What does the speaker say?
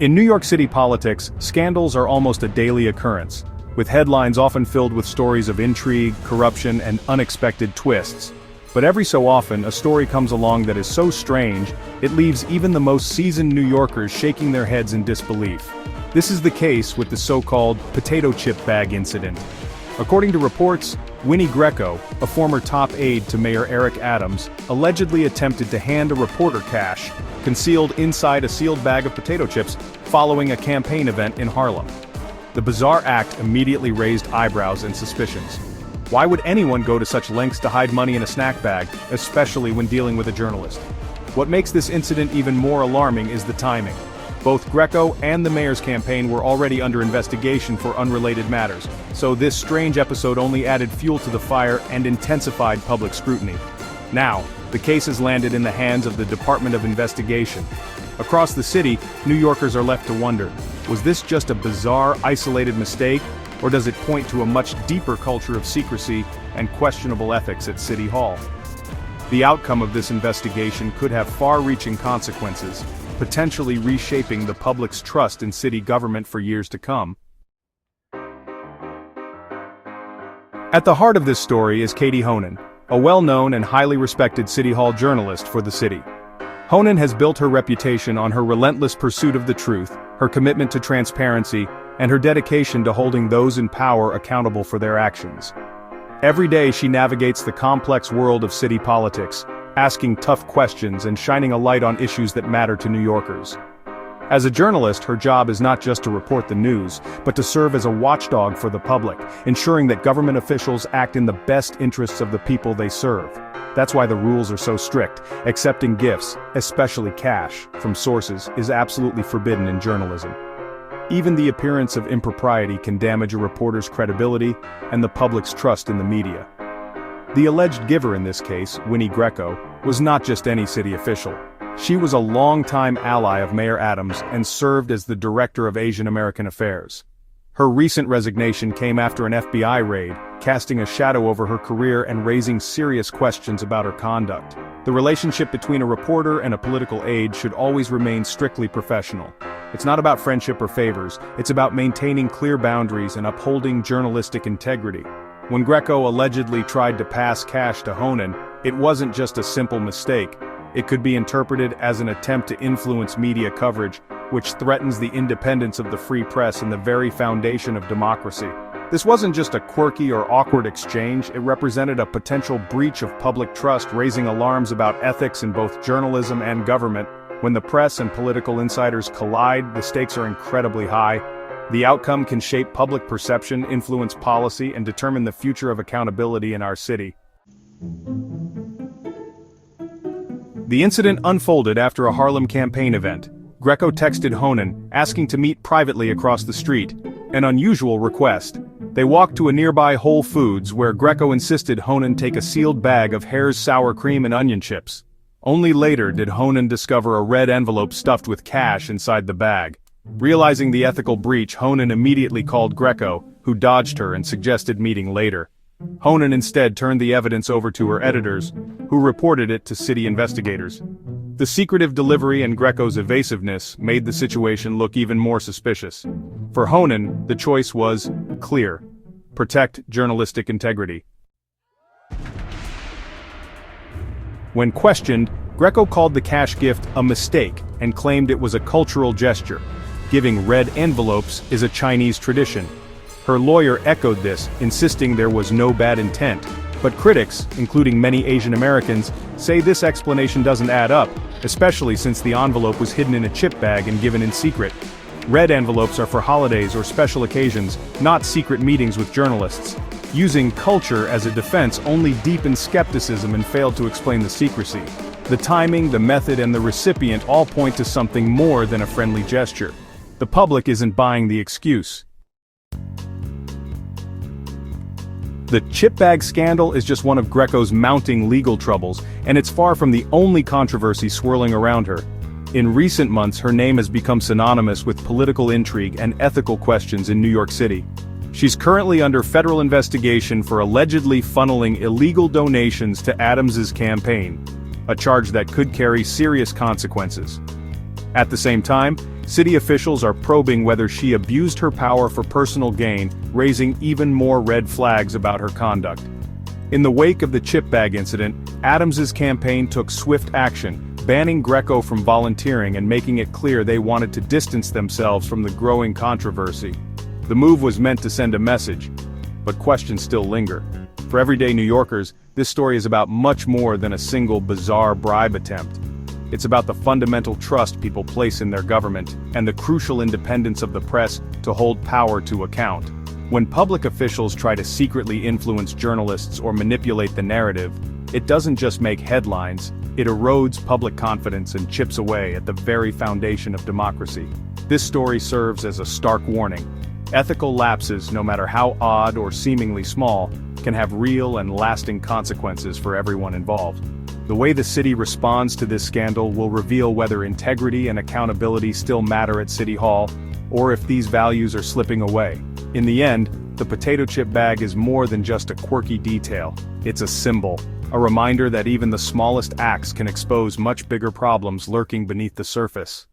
In New York City politics, scandals are almost a daily occurrence, with headlines often filled with stories of intrigue, corruption, and unexpected twists. But every so often, a story comes along that is so strange, it leaves even the most seasoned New Yorkers shaking their heads in disbelief. This is the case with the so-called potato chip bag incident. According to reports, Winnie Greco, a former top aide to Mayor Eric Adams, allegedly attempted to hand a reporter cash, concealed inside a sealed bag of potato chips, following a campaign event in Harlem. The bizarre act immediately raised eyebrows and suspicions. Why would anyone go to such lengths to hide money in a snack bag, especially when dealing with a journalist? What makes this incident even more alarming is the timing. Both Greco and the mayor's campaign were already under investigation for unrelated matters, so this strange episode only added fuel to the fire and intensified public scrutiny. Now, the case has landed in the hands of the Department of Investigation. Across the city, New Yorkers are left to wonder, was this just a bizarre, isolated mistake, or does it point to a much deeper culture of secrecy and questionable ethics at City Hall? The outcome of this investigation could have far-reaching consequences, potentially reshaping the public's trust in city government for years to come. At the heart of this story is Katie Honan, a well-known and highly respected City Hall journalist for the city. Honan has built her reputation on her relentless pursuit of the truth, her commitment to transparency, and her dedication to holding those in power accountable for their actions. Every day she navigates the complex world of city politics, asking tough questions and shining a light on issues that matter to New Yorkers. As a journalist, her job is not just to report the news, but to serve as a watchdog for the public, ensuring that government officials act in the best interests of the people they serve. That's why the rules are so strict. Accepting gifts, especially cash, from sources is absolutely forbidden in journalism. Even the appearance of impropriety can damage a reporter's credibility and the public's trust in the media. The alleged giver in this case, Winnie Greco, was not just any city official. She was a longtime ally of Mayor Adams and served as the Director of Asian American Affairs. Her recent resignation came after an FBI raid, casting a shadow over her career and raising serious questions about her conduct. The relationship between a reporter and a political aide should always remain strictly professional. It's not about friendship or favors, it's about maintaining clear boundaries and upholding journalistic integrity. When Greco allegedly tried to pass cash to Honan, it wasn't just a simple mistake. It could be interpreted as an attempt to influence media coverage, which threatens the independence of the free press and the very foundation of democracy. This wasn't just a quirky or awkward exchange, it represented a potential breach of public trust, raising alarms about ethics in both journalism and government. When the press and political insiders collide, the stakes are incredibly high. The outcome can shape public perception, influence policy, and determine the future of accountability in our city. The incident unfolded after a Harlem campaign event. Greco texted Honan, asking to meet privately across the street, an unusual request. They walked to a nearby Whole Foods where Greco insisted Honan take a sealed bag of Hare's sour cream and onion chips. Only later did Honan discover a red envelope stuffed with cash inside the bag. Realizing the ethical breach, Honan immediately called Greco, who dodged her and suggested meeting later. Honan instead turned the evidence over to her editors, who reported it to city investigators. The secretive delivery and Greco's evasiveness made the situation look even more suspicious. For Honan, the choice was clear: protect journalistic integrity. When questioned, Greco called the cash gift a mistake and claimed it was a cultural gesture. Giving red envelopes is a Chinese tradition. Her lawyer echoed this, insisting there was no bad intent. But critics, including many Asian Americans, say this explanation doesn't add up, especially since the envelope was hidden in a chip bag and given in secret. Red envelopes are for holidays or special occasions, not secret meetings with journalists. Using culture as a defense only deepened skepticism and failed to explain the secrecy. The timing, the method, and the recipient all point to something more than a friendly gesture. The public isn't buying the excuse. The chip bag scandal is just one of Greco's mounting legal troubles, and it's far from the only controversy swirling around her. In recent months, her name has become synonymous with political intrigue and ethical questions in New York City. She's currently under federal investigation for allegedly funneling illegal donations to Adams's campaign, a charge that could carry serious consequences. At the same time, City officials are probing whether she abused her power for personal gain, raising even more red flags about her conduct. In the wake of the chip bag incident, Adams's campaign took swift action, banning Greco from volunteering and making it clear they wanted to distance themselves from the growing controversy. The move was meant to send a message, but questions still linger. For everyday New Yorkers, this story is about much more than a single bizarre bribe attempt. It's about the fundamental trust people place in their government, and the crucial independence of the press to hold power to account. When public officials try to secretly influence journalists or manipulate the narrative, it doesn't just make headlines, it erodes public confidence and chips away at the very foundation of democracy. This story serves as a stark warning. Ethical lapses, no matter how odd or seemingly small, can have real and lasting consequences for everyone involved. The way the city responds to this scandal will reveal whether integrity and accountability still matter at City Hall, or if these values are slipping away. In the end, the potato chip bag is more than just a quirky detail. It's a symbol, a reminder that even the smallest acts can expose much bigger problems lurking beneath the surface.